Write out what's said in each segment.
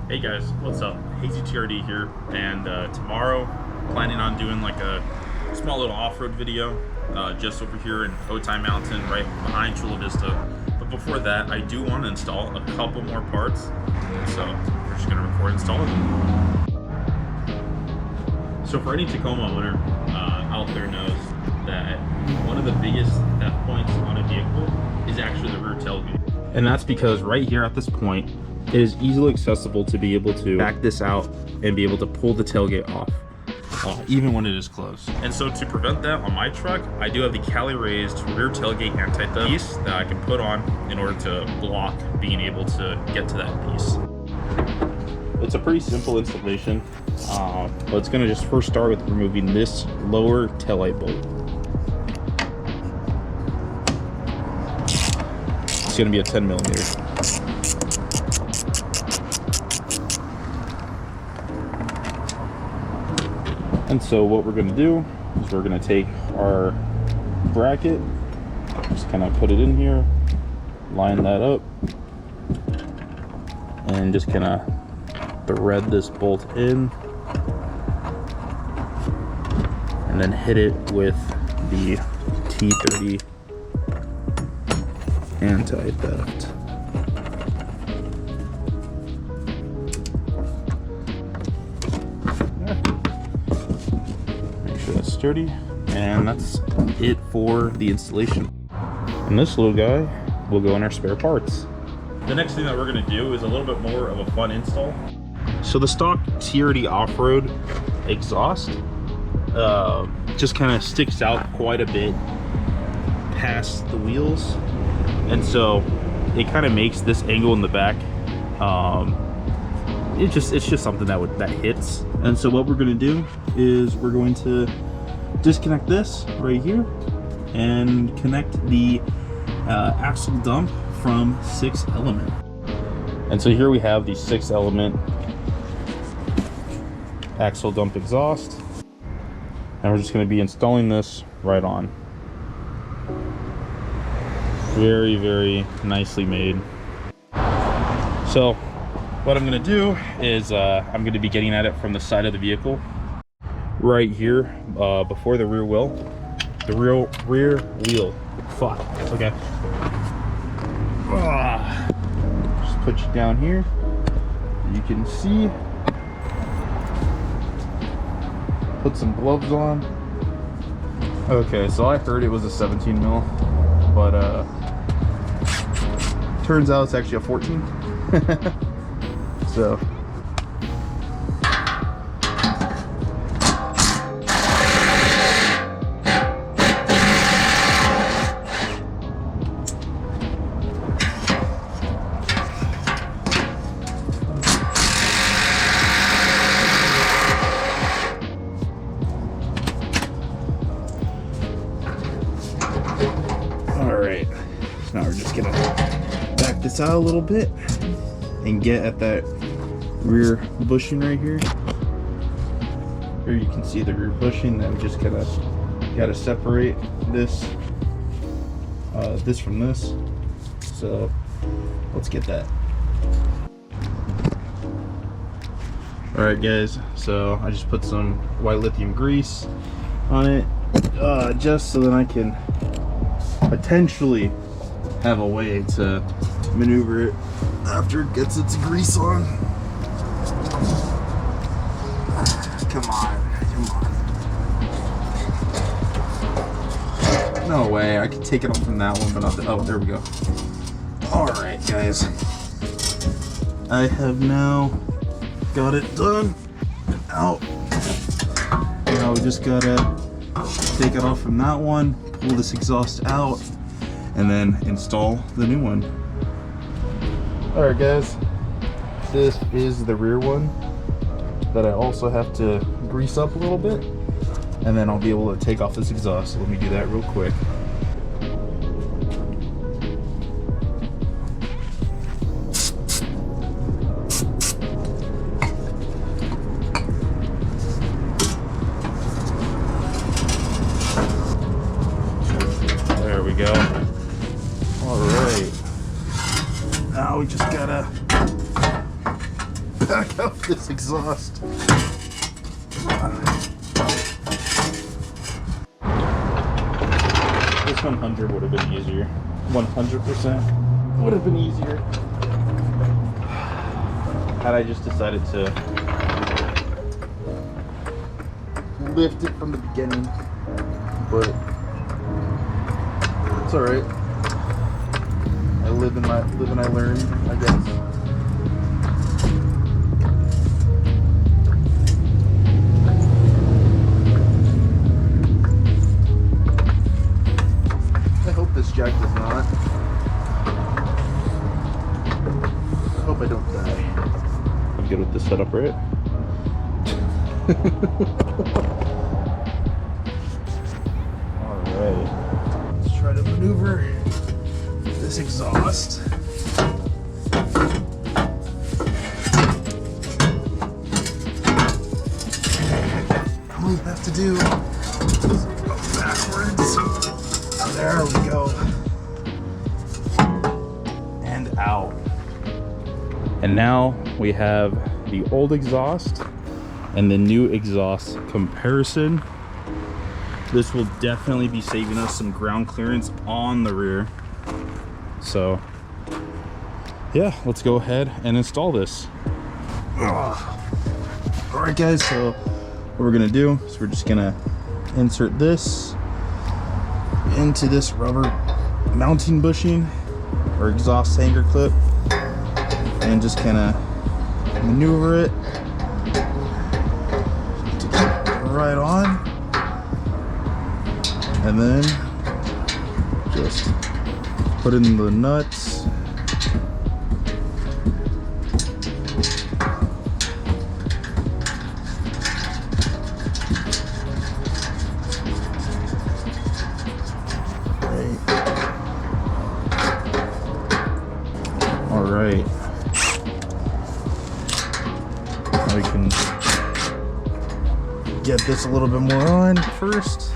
Hey guys, what's up? Hazy TRD here, and tomorrow planning on doing like a small little off-road video just over here in Otay Mountain, right behind Chula Vista. But before that, I do want to install a couple more parts, so we're just going to record installing them. So for any Tacoma owner out there knows that one of the biggest theft points on a vehicle is actually the rear tailgate. And that's because right here at this point, it is easily accessible to be able to back this out and be able to pull the tailgate off, even when it is closed. And so to prevent that on my truck, I do have the CaliRaised rear tailgate anti-theft piece that I can put on in order to block being able to get to that piece. It's a pretty simple installation, but it's gonna just first start with removing this lower taillight bolt. It's gonna be a 10mm. And so what we're going to do is we're going to take our bracket, just kind of put it in here, line that up, and just kind of thread this bolt in, and then hit it with the T30 anti-theft. That's sturdy, and that's it for the installation. And this little guy will go in our spare parts. The next thing that we're going to do is a little bit more of a fun install. So the stock TRD off-road exhaust just kind of sticks out quite a bit past the wheels, and so it kind of makes this angle in the back. It's just something that hits. And so what we're going to do is we're going to disconnect this right here and connect the axle dump from 6 Element. And so here we have the 6 Element axle dump exhaust, and we're just going to be installing this right on. Very, very nicely made. So what I'm going to do is I'm going to be getting at it from the side of the vehicle right here, before the rear wheel. The rear wheel. Fuck. Okay. Just put you down here. You can see. Put some gloves on. Okay, so I heard it was a 17mm, but turns out it's actually a 14. So all right, so now we're just gonna back this out a little bit and get at that rear bushing right here. Here you can see the rear bushing. Then we just gotta separate this this from this. So let's get that. All right guys, so I just put some white lithium grease on it, just so that I can potentially have a way to maneuver it after it gets its grease on. Come on. No way, I could take it off from that one, but not the, oh, there we go. All right, guys. I have now got it done. Out. Now we just gotta take it off from that one, pull this exhaust out, and then install the new one. All right, guys. This is the rear one that I also have to grease up a little bit, and then I'll be able to take off this exhaust. So let me do that real quick. There we go. All right. Now we just gotta back out this exhaust. This 100 would have been easier. 100% would have been easier had I just decided to lift it from the beginning, but it's all right. I live and I learn, I guess. I hope this jack does not. I hope I don't die. I'm good with this setup, right? Alright. Let's try to maneuver this exhaust. All you have to do is go backwards. There we go. And out. And now we have the old exhaust and the new exhaust comparison. This will definitely be saving us some ground clearance on the rear. So yeah, let's go ahead and install this. All right guys, so what we're gonna do is we're just gonna insert this into this rubber mounting bushing or exhaust hanger clip and just kind of maneuver it to get right on, and then just put in the nuts. All right. Now we can get this a little bit more on first.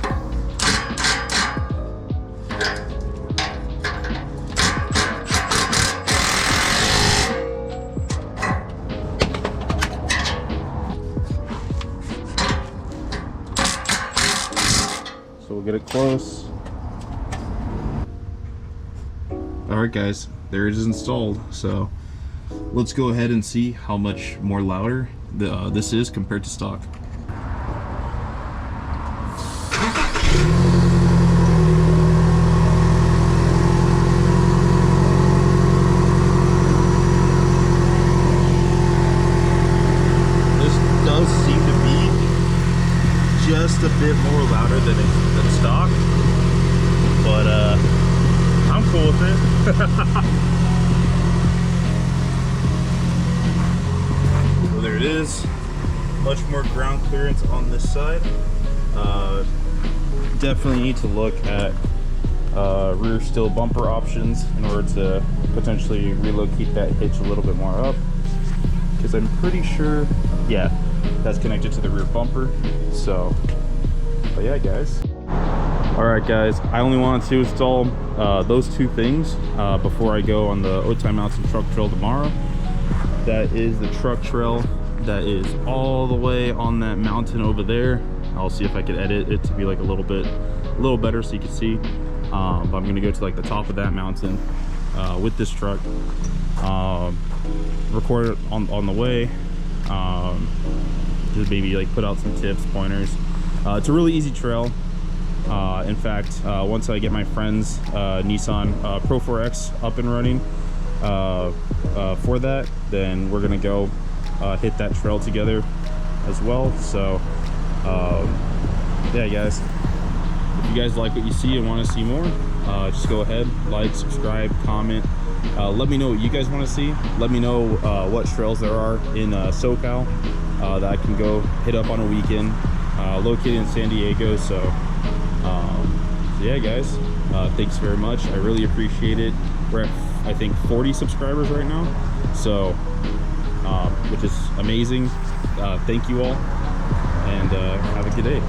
So we'll get it close. Alright guys, there it is installed. So let's go ahead and see how much more louder this is compared to stock. This does seem to be just a bit more louder than stock, but I'm cool with it. So there it is. Much more ground clearance on this side. Definitely need to look at rear steel bumper options in order to potentially relocate that hitch a little bit more up, because I'm pretty sure, yeah, that's connected to the rear bumper. So, but yeah guys. Alright guys, I only wanted to install those two things before I go on the Otay Mountain truck trail tomorrow. That is the truck trail that is all the way on that mountain over there. I'll see if I can edit it to be like a little better so you can see. But I'm gonna go to like the top of that mountain with this truck, record it on the way, just maybe like put out some tips, pointers. It's a really easy trail. In fact, once I get my friend's Nissan Pro 4X up and running for that, then we're gonna go hit that trail together as well. So yeah guys, if you guys like what you see and want to see more, just go ahead, like, subscribe, comment, let me know what you guys want to see. Let me know what trails there are in SoCal that I can go hit up on a weekend, located in San Diego. So yeah guys, thanks very much, I really appreciate it. We're at, I think, 40 subscribers right now, so which is amazing. Thank you all, and have a good day.